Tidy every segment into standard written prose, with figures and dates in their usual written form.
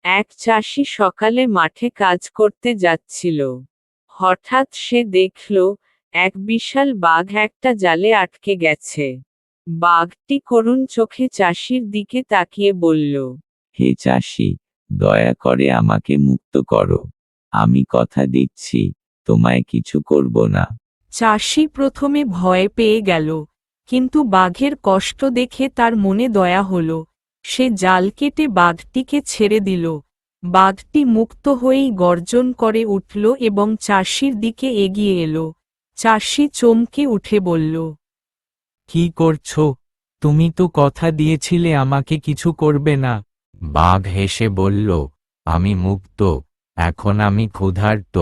এক চাষি সকালে মাঠে কাজ করতে যাচ্ছিল। হঠাৎ সে দেখল, এক বিশাল বাঘ একটা জালে আটকে গেছে। বাঘটি করুণ চোখে চাষির দিকে তাকিয়ে বলল, হে চাষি, দয়া করে আমাকে মুক্ত করো। আমি কথা দিচ্ছি, তোমায় কিছু করব না। চাষি প্রথমে ভয় পেয়ে গেল, কিন্তু বাঘের কষ্ট দেখে তার মনে দয়া হল। সে জাল কেটে বাঘটিকে ছেড়ে দিল। বাঘটি মুক্ত হয়েই গর্জন করে উঠল এবং চাষির দিকে এগিয়ে এলো। চাষি চমকে উঠে বলল, কি করছো? তুমি তো কথা দিয়েছিলে আমাকে কিছু করবে না। বাঘ হেসে বলল, আমি মুক্ত, এখন আমি ক্ষুধার্ত,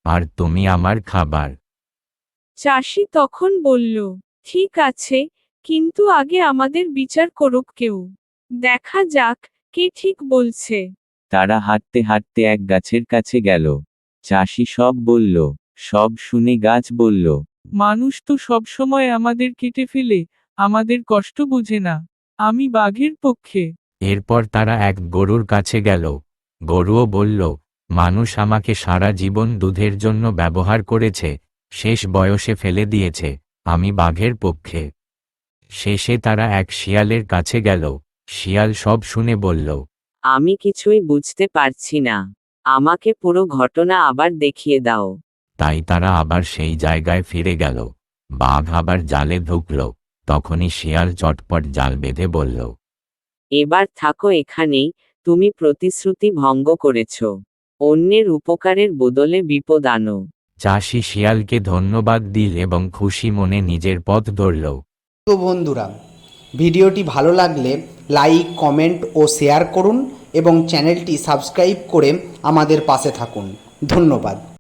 আর তুমি আমার খাবার। চাষি তখন বলল, ঠিক আছে, কিন্তু আগে আমাদের বিচার করুক কেউ। দেখা যাক, কে ঠিক বলছে। তারা হাঁটতে হাঁটতে এক গাছের কাছে গেল। চাষি সব বলল। সব শুনে গাছ বলল, মানুষ তো সবসময় আমাদের কেটে ফেলে, আমাদের কষ্ট বুঝে না। আমি বাঘের পক্ষে। এরপর তারা এক গরুর কাছে গেল। গরুও বলল, মানুষ আমাকে সারা জীবন দুধের জন্য ব্যবহার করেছে, শেষ বয়সে ফেলে দিয়েছে, আমি বাঘের পক্ষে। শেষে তারা এক শিয়ালের কাছে গেল। শিয়াল সব শুনে বলল, আমি কিছুই বুঝতে পারছি না। আমাকে পুরো ঘটনা আবার দেখিয়ে দাও। তাই তারা আবার সেই জায়গায় ফিরে গেল। বাঘ আবার জালে ঢুকল। তখনই শিয়াল চটপট জাল বেঁধে বলল, এবার থাকো এখানেই, তুমি প্রতিশ্রুতি ভঙ্গ করেছ। অন্যের উপকারের বদলে বিপদ আনো। চাষি শিয়ালকে ধন্যবাদ দিল এবং খুশি মনে নিজের পথ ধরল। তো বন্ধুরা, ভিডিওটি ভালো লাগলে লাইক, কমেন্ট ও শেয়ার করুন এবং চ্যানেলটি সাবস্ক্রাইব করে আমাদের পাশে থাকুন। ধন্যবাদ।